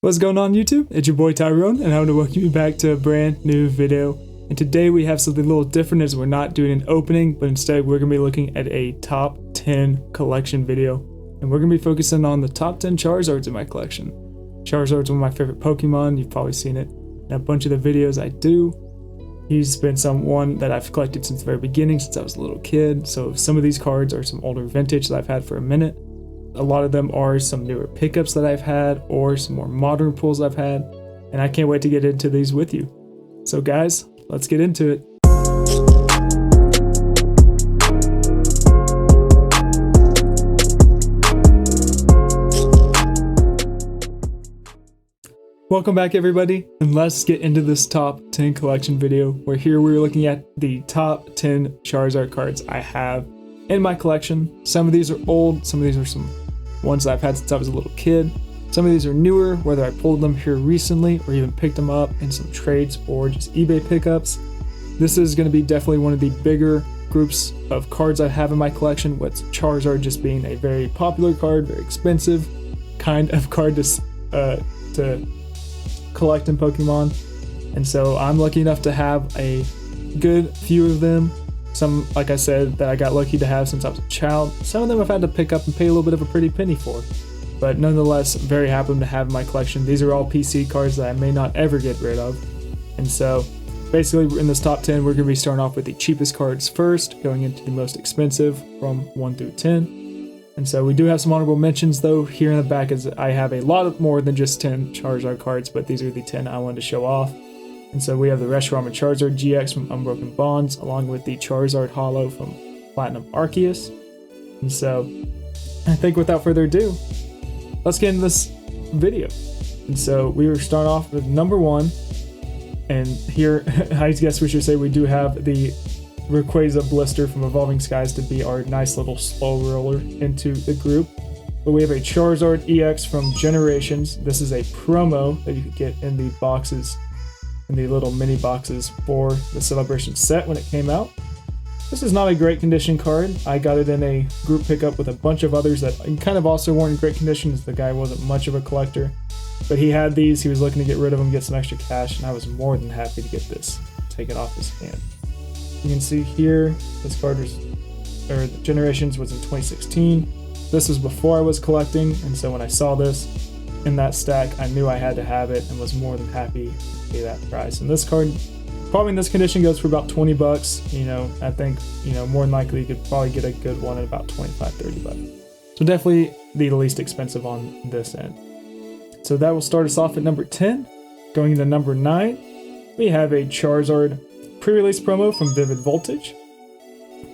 What's going on YouTube? It's your boy Tyrone, and I want to welcome you back to a brand new video. And today we have something a little different, as we're not doing an opening, but instead we're going to be looking at a top 10 collection video. And we're going to be focusing on the top 10 Charizards in my collection. Charizard's one of my favorite Pokemon. You've probably seen it in a bunch of the videos I do. He's been someone that I've collected since the very beginning, since I was a little kid. So some of these cards are some older vintage that I've had for a minute. A lot of them are some newer pickups that I've had or some more modern pulls I've had, and I can't wait to get into these with you. So guys, let's get into it. Welcome back everybody, and let's get into this top 10 collection video, where here we're looking at the top 10 Charizard cards I have in my collection. Some of these are old, some of these are some ones that I've had since I was a little kid. Some of these are newer, whether I pulled them here recently or even picked them up in some trades or just eBay pickups. This is going to be definitely one of the bigger groups of cards I have in my collection, with Charizard just being a very popular card, very expensive kind of card to collect in Pokemon. And so I'm lucky enough to have a good few of them. Some, like I said, that I got lucky to have since I was a child. Some of them I've had to pick up and pay a little bit of a pretty penny for. But nonetheless, I'm very happy to have in my collection. These are all PC cards that I may not ever get rid of. And so, basically in this top 10, we're going to be starting off with the cheapest cards first, going into the most expensive from 1 through 10. And so we do have some honorable mentions though here in the back, as I have a lot more than just 10 Charizard cards, but these are the 10 I wanted to show off. And so we have the Reshiram Charizard GX from Unbroken Bonds, along with the Charizard Holo from Platinum Arceus. And so, I think without further ado, let's get into this video. And so we will start off with number 1. And here, I guess we should say we do have the Rayquaza Blister from Evolving Skies to be our nice little slow roller into the group. But we have a Charizard EX from Generations. This is a promo that you could get in the boxes, in the little mini boxes for the Celebration set when it came out. This is not a great condition card. I got it in a group pickup with a bunch of others that kind of also weren't in great condition, as the guy wasn't much of a collector. But he had these, he was looking to get rid of them, get some extra cash, and I was more than happy to get this, take it off his hand. You can see here, this card was, or Generations was in 2016. This was before I was collecting, and so when I saw this in that stack, I knew I had to have it and was more than happy to pay that price. And this card, probably in this condition, goes for about 20 bucks. You know, I think, you know, more than likely you could probably get a good one at about 25, 30 bucks. So definitely the least expensive on this end. So that will start us off at number 10. Going into number 9, we have a Charizard pre-release promo from Vivid Voltage.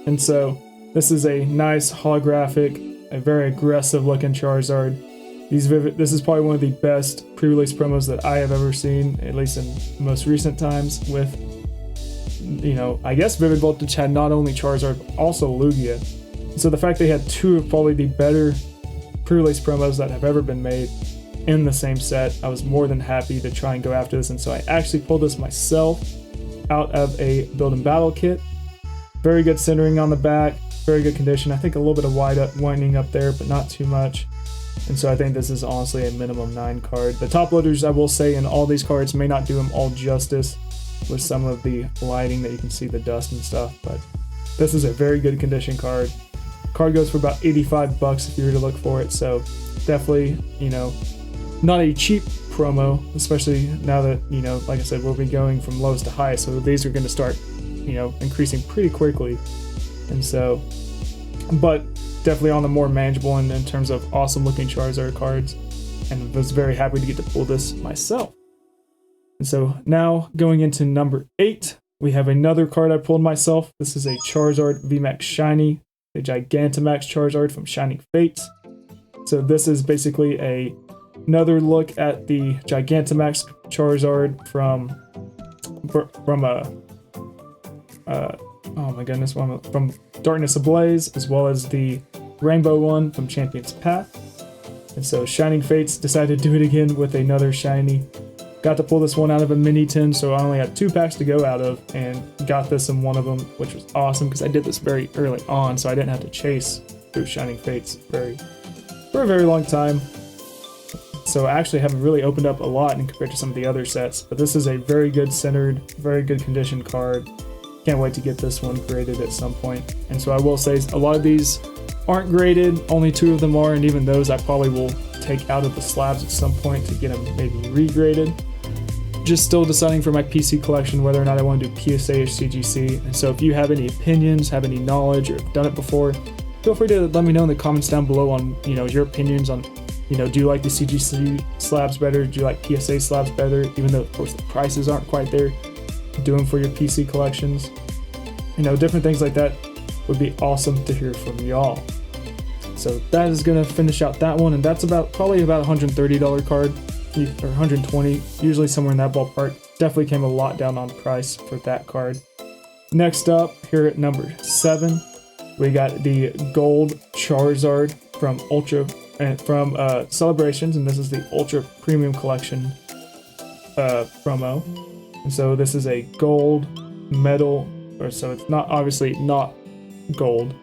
And so this is a nice holographic, a very aggressive looking Charizard. This is probably one of the best pre-release promos that I have ever seen, at least in most recent times, with, you know, I guess Vivid Voltage had not only Charizard, but also Lugia. So the fact they had two of probably the better pre-release promos that have ever been made in the same set, I was more than happy to try and go after this. And so I actually pulled this myself out of a Build and Battle kit. Very good centering on the back, very good condition. I think a little bit of winding up there, but not too much. And so I think this is honestly a minimum 9 card. The top loaders, I will say, in all these cards may not do them all justice with some of the lighting that you can see, the dust and stuff, but this is a very good condition card. Card goes for about 85 bucks if you were to look for it, so definitely, you know, not a cheap promo, especially now that, you know, like I said, we'll be going from lowest to highest, so these are going to start, you know, increasing pretty quickly. And so, but definitely on the more manageable end in terms of awesome looking Charizard cards, and was very happy to get to pull this myself. And so now going into number 8, we have another card I pulled myself. This is a Charizard VMAX Shiny, a Gigantamax Charizard from Shining Fates. So this is basically another look at the Gigantamax Charizard from oh my goodness, from Darkness Ablaze, as well as the Rainbow one from Champion's Path. And so Shining Fates decided to do it again with another shiny. Got to pull this one out of a mini tin, so I only had 2 packs to go out of, and got this in one of them, which was awesome because I did this very early on, so I didn't have to chase through Shining Fates for a very long time. so I actually haven't really opened up a lot in compared to some of the other sets, but this is a very good centered, very good condition card. Can't wait to get this one graded at some point. And so I will say a lot of these aren't graded, only 2 of them are, and even those I probably will take out of the slabs at some point to get them maybe regraded. Just still deciding for my PC collection whether or not I want to do PSA or CGC. And so if you have any opinions, have any knowledge, or have done it before, feel free to let me know in the comments down below on, your opinions on, do you like the CGC slabs better? Do you like PSA slabs better? Even though, of course, the prices aren't quite there. Do them for your PC collections. Different things like that would be awesome to hear from y'all. So that is gonna finish out that one, and that's probably about $130 card, or 120, usually somewhere in that ballpark. Definitely came a lot down on price for that card. Next up, here at number 7, we got the gold Charizard from Celebrations, and this is the Ultra Premium Collection promo. And so this is a gold metal, so it's not obviously not gold,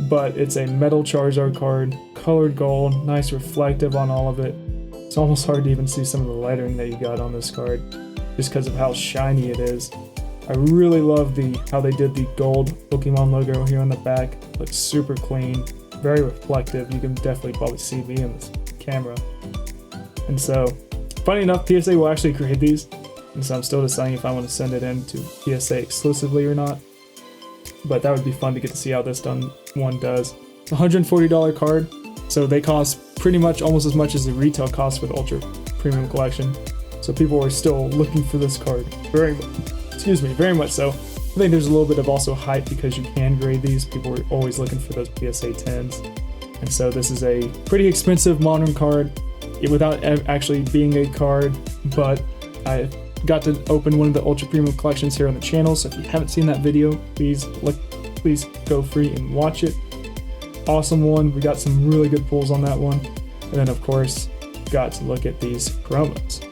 but it's a metal Charizard card, colored gold, nice reflective on all of it. It's almost hard to even see some of the lettering that you got on this card, just because of how shiny it is. I really love how they did the gold Pokemon logo here on the back. Looks super clean, very reflective. You can definitely probably see me in this camera. And so, funny enough, PSA will actually create these, and so I'm still deciding if I want to send it in to PSA exclusively or not. But that would be fun to get to see how this one does. It's a $140 card, so they cost pretty much almost as much as the retail cost for the Ultra Premium Collection. So people are still looking for this card very much so. I think there's a little bit of also hype because you can grade these. People are always looking for those PSA 10s. And so this is a pretty expensive modern card without actually being a card, but I got to open one of the Ultra Premium collections here on the channel, so if you haven't seen that video, please go free and watch it. Awesome one. We got some really good pulls on that one. And then of course, got to look at these promos.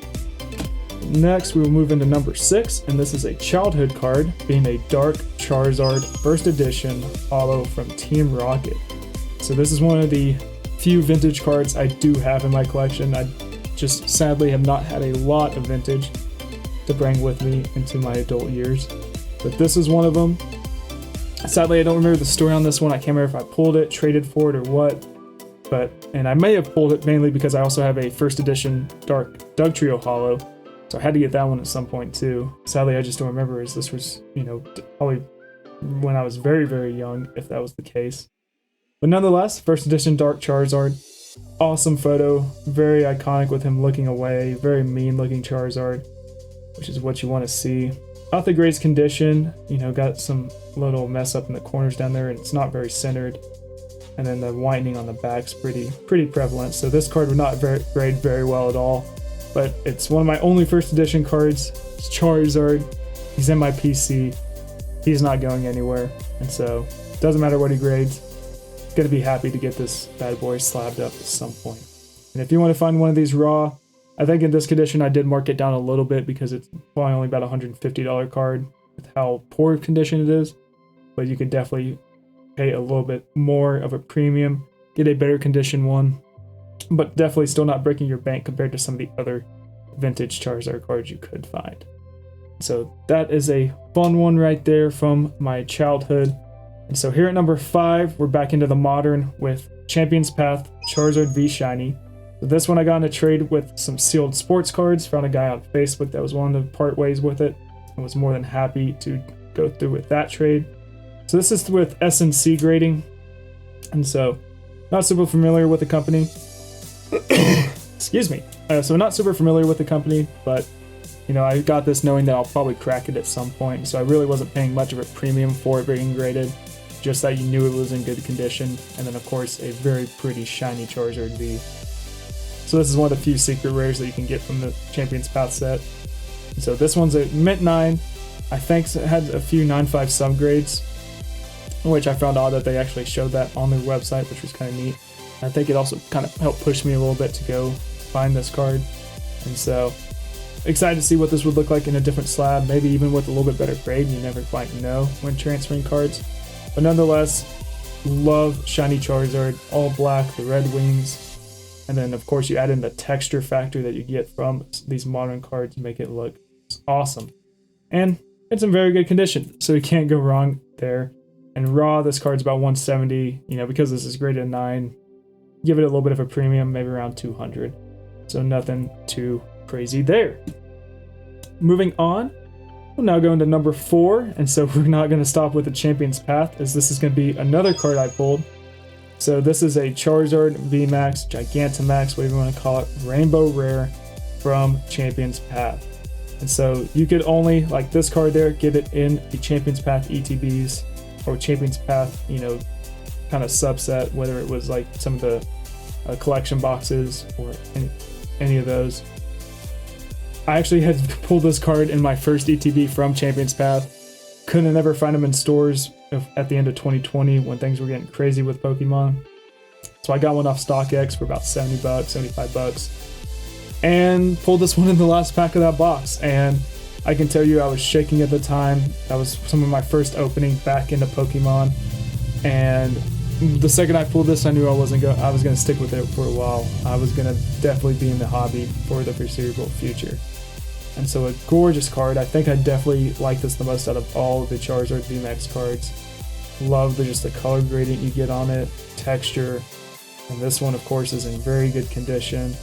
Next, we will move into number 6, and this is a childhood card, being a Dark Charizard First Edition Holo from Team Rocket. So this is one of the few vintage cards I do have in my collection. I just sadly have not had a lot of vintage to bring with me into my adult years, but this is one of them. Sadly, I don't remember the story on this one. I can't remember if I pulled it, traded for it, or what. And I may have pulled it mainly because I also have a first edition Dark Dugtrio Holo, so I had to get that one at some point too. Sadly, I just don't remember, as this was, probably when I was very, very young, if that was the case. But nonetheless, first edition Dark Charizard, awesome photo, very iconic with him looking away, very mean looking Charizard, which is what you want to see. Not the greatest condition, got some little mess up in the corners down there, and it's not very centered. And then the whitening on the back's pretty prevalent. So this card would not grade very well at all. But it's one of my only first edition cards. It's Charizard. He's in my PC. He's not going anywhere. And so it doesn't matter what he grades. Gonna be happy to get this bad boy slabbed up at some point. And if you want to find one of these raw, I think in this condition I did mark it down a little bit because it's probably only about a $150 card with how poor condition it is. But you could definitely pay a little bit more of a premium, get a better condition one, but definitely still not breaking your bank compared to some of the other vintage Charizard cards you could find. So that is a fun one right there from my childhood. And so here at number 5, we're back into the modern with Champion's Path Charizard V Shiny. So this one I got in a trade with some sealed sports cards. Found a guy on Facebook that was willing to part ways with it. I was more than happy to go through with that trade. So this is with SNC grading. And so not super familiar with the company. Excuse me. So not super familiar with the company, but I got this knowing that I'll probably crack it at some point. So I really wasn't paying much of a premium for it being graded. Just that you knew it was in good condition. And then of course a very pretty shiny Charizard V. So this is one of the few secret rares that you can get from the Champion's Path set. And so this one's a Mint 9. I think it had a few 9.5 subgrades, which I found odd that they actually showed that on their website, which was kind of neat. I think it also kind of helped push me a little bit to go find this card. And so excited to see what this would look like in a different slab, maybe even with a little bit better grade. You never quite know when transferring cards. But nonetheless, love shiny Charizard, all black, the red wings. And then of course you add in the texture factor that you get from these modern cards, make it look awesome. And it's in very good condition, so you can't go wrong there. And raw, this card's about 170, you know, because this is graded 9, give it a little bit of a premium, maybe around 200. So nothing too crazy there. Moving on, we'll now go into number 4, and so we're not going to stop with the Champion's Path, as this is going to be another card I pulled. So this is a Charizard VMAX, Gigantamax, whatever you want to call it, Rainbow Rare from Champion's Path. And so you could only, like this card there, get it in the Champion's Path ETBs, or Champion's Path, you know, kind of subset, whether it was like some of the collection boxes or any of those. I actually had pulled this card in my first ETB from Champion's Path. Couldn't ever find them in stores at the end of 2020 when things were getting crazy with Pokemon. So I got one off StockX for about 70 bucks, 75 bucks, and pulled this one in the last pack of that box. And I can tell you I was shaking at the time. That was some of my first opening back into Pokemon. And the second I pulled this, I knew I was gonna stick with it for a while. I was gonna definitely be in the hobby for the foreseeable future. And so a gorgeous card. I think I definitely like this the most out of all of the Charizard VMAX cards. Love just the color gradient you get on it, texture. And this one, of course, is in very good condition.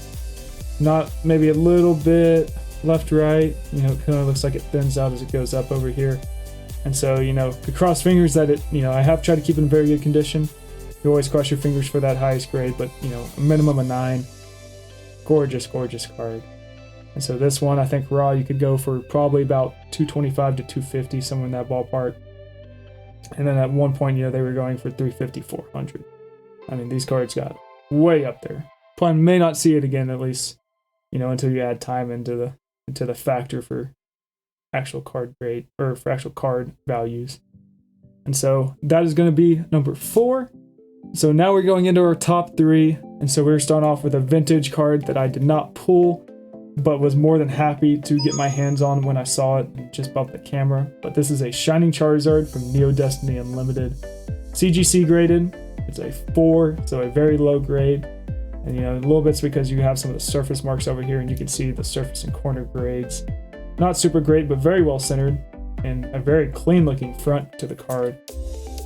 Not maybe a little bit left, right, you know, it kind of looks like it thins out as it goes up over here. And so, you know, could cross fingers that it, you know, I have tried to keep it in very good condition. You always cross your fingers for that highest grade, but, you know, a minimum of 9. Gorgeous, gorgeous card. And so this one, I think raw, you could go for probably about 225 to 250, somewhere in that ballpark. And then at one point, you know, they were going for 350, 400. I mean, these cards got way up there. Probably may not see it again, at least, you know, until you add time into the factor for actual card grade, or for actual card values. And so that is going to be number 4. So now we're going into our top 3. And so we're starting off with a vintage card that I did not pull, but was more than happy to get my hands on when I saw it and just bumped the camera. But this is a Shining Charizard from Neo Destiny Unlimited. CGC graded. It's a 4, so a very low grade. And, you know, a little bit's because you have some of the surface marks over here, and you can see the surface and corner grades. Not super great, but very well centered, and a very clean looking front to the card.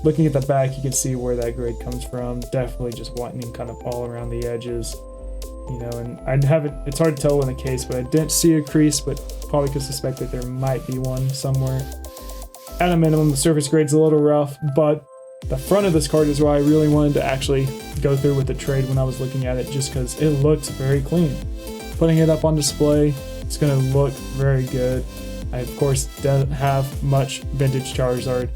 Looking at the back, you can see where that grade comes from. Definitely just whitening kind of all around the edges. You know, and it's hard to tell in the case, but I didn't see a crease, but probably could suspect that there might be one somewhere. At a minimum, the surface grade's a little rough, but the front of this card is why I really wanted to actually go through with the trade when I was looking at it, just because it looks very clean. Putting it up on display, it's going to look very good. I, of course, don't have much vintage Charizard,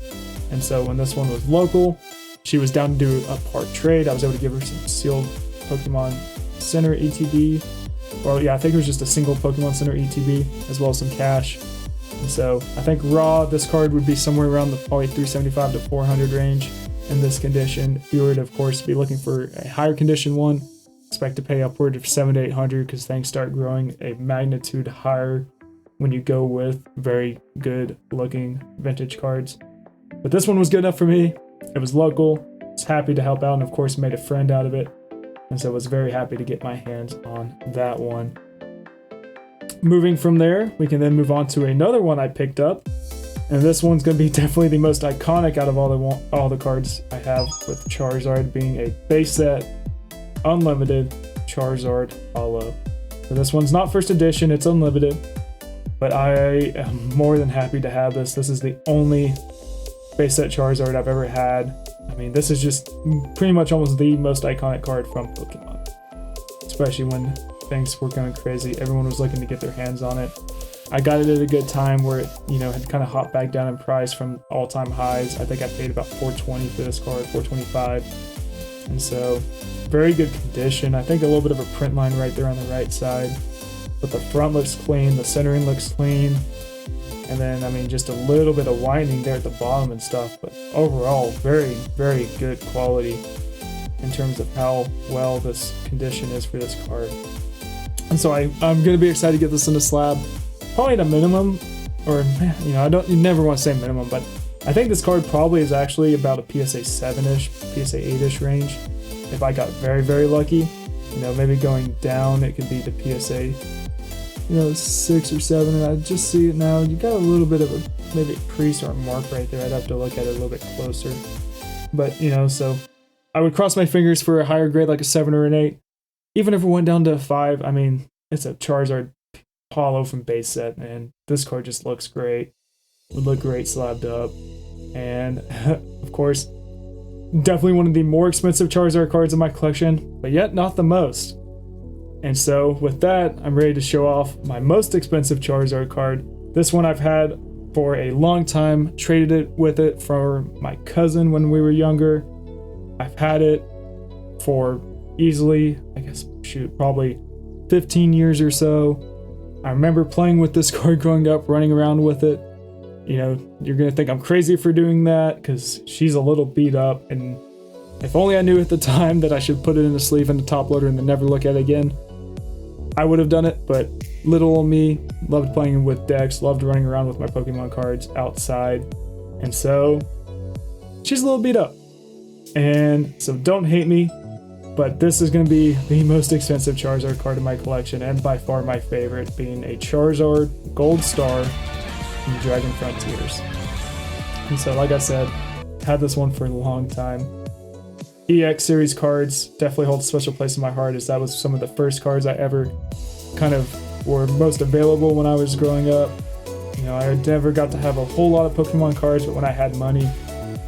and so when this one was local, she was down to do a part trade. I was able to give her some sealed Pokemon Center ETB, or yeah, I think it was just a single Pokemon Center ETB, as well as some cash. And so I think raw, this card would be somewhere around the probably 375 to 400 range in this condition. If you were to, of course, be looking for a higher condition one, expect to pay upward of 700 to 800, because things start growing a magnitude higher when you go with very good looking vintage cards. But this one was good enough for me. It was local. I was happy to help out, and of course made a friend out of it. And so I was very happy to get my hands on that one. Moving from there, we can then move on to another one I picked up. And this one's going to be definitely the most iconic out of all the cards I have, with Charizard being a base set, unlimited Charizard Holo. So this one's not first edition, it's unlimited. But I am more than happy to have this. This is the only base set Charizard I've ever had. I mean, this is just pretty much almost the most iconic card from Pokemon. Especially when things were going crazy. Everyone was looking to get their hands on it. I got it at a good time where it, you know, had kind of hopped back down in price from all-time highs. I think I paid about $420 for this card, $425. And so, very good condition. I think a little bit of a print line right there on the right side. But the front looks clean, the centering looks clean. And then, I mean, just a little bit of whitening there at the bottom and stuff. But overall, very, very good quality in terms of how well this condition is for this card. And so I'm going to be excited to get this in a slab. Probably at a minimum, or, you know, you never want to say minimum, but I think this card probably is actually about a PSA 7-ish, PSA 8-ish range, if I got very, very lucky. You know, maybe going down, it could be the PSA, you know, 6 or 7, and I just see it now. You got a little bit of a, maybe a crease or a mark right there. I'd have to look at it a little bit closer. But, you know, so I would cross my fingers for a higher grade, like a 7 or an 8. Even if it went down to a 5, I mean, it's a Charizard Hollow from base set, and this card just looks great. Would look great slabbed up. And, of course, definitely one of the more expensive Charizard cards in my collection, but yet not the most. And so, with that, I'm ready to show off my most expensive Charizard card. This one I've had for a long time, traded it with it for my cousin when we were younger. I've had it for easily, I guess, probably 15 years or so. I remember playing with this card growing up, running around with it. You know, you're gonna think I'm crazy for doing that because she's a little beat up, and if only I knew at the time that I should put it in a sleeve and a top loader and then never look at it again, I would have done it. But little old me loved playing with decks, loved running around with my Pokemon cards outside, and so she's a little beat up. And so don't hate me, but this is going to be the most expensive Charizard card in my collection, and by far my favorite, being a Charizard Gold Star from Dragon Frontiers. And so, like I said, had this one for a long time. EX series cards definitely hold a special place in my heart, as that was some of the first cards I ever kind of were most available when I was growing up. You know, I never got to have a whole lot of Pokemon cards, but when I had money,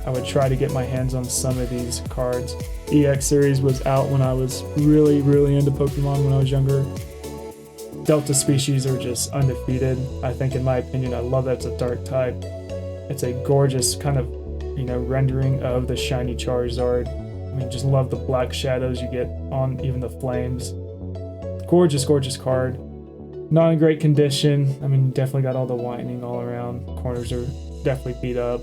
I would try to get my hands on some of these cards. EX series was out when I was really into Pokemon when I was younger. Delta species are just undefeated. I think, in my opinion, I love that it's a dark type. It's a gorgeous kind of, you know, rendering of the shiny Charizard. I mean, just love the black shadows you get on even the flames. Gorgeous card. Not in great condition. I mean, definitely got all the whitening all around. Corners are definitely beat up.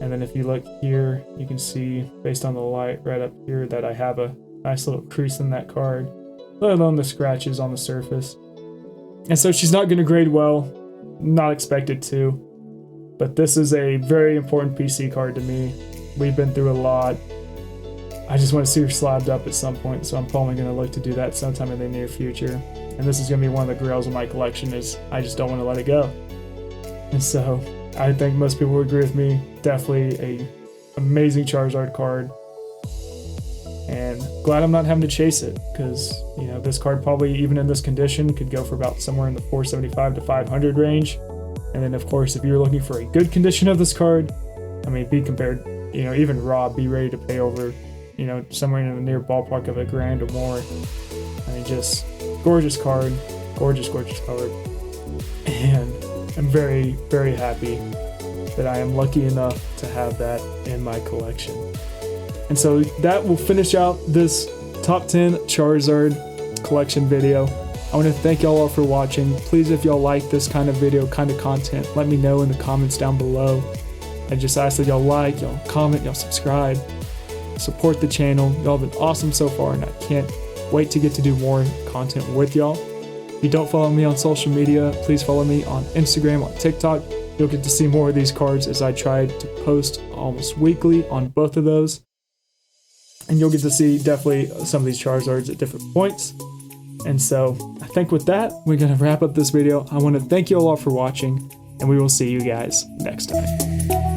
And then if you look here, you can see, based on the light right up here, that I have a nice little crease in that card, let alone the scratches on the surface. And so she's not going to grade well, not expected to, but this is a very important PC card to me. We've been through a lot. I just want to see her slabbed up at some point, so I'm probably going to look to do that sometime in the near future. And this is going to be one of the grails of my collection, is I just don't want to let it go. And so I think most people would agree with me. Definitely a amazing Charizard card. And glad I'm not having to chase it, because, you know, this card probably, even in this condition, could go for about somewhere in the 475 to 500 range. And then, of course, if you're looking for a good condition of this card, I mean, be compared, you know, even raw, be ready to pay over, you know, somewhere in the near ballpark of $1,000 or more. I mean, just gorgeous card, gorgeous card. And I'm very happy that I am lucky enough to have that in my collection. And so that will finish out this top 10 Charizard collection video. I want to thank y'all all for watching. Please, if y'all like this kind of video, kind of content, let me know in the comments down below. I just ask that y'all like, y'all comment, y'all subscribe, support the channel. Y'all have been awesome so far, and I can't wait to get to do more content with y'all. If you don't follow me on social media, please follow me on Instagram, on TikTok. You'll get to see more of these cards, as I try to post almost weekly on both of those. And you'll get to see definitely some of these Charizards at different points. And so I think with that, we're going to wrap up this video. I want to thank you all for watching, and we will see you guys next time.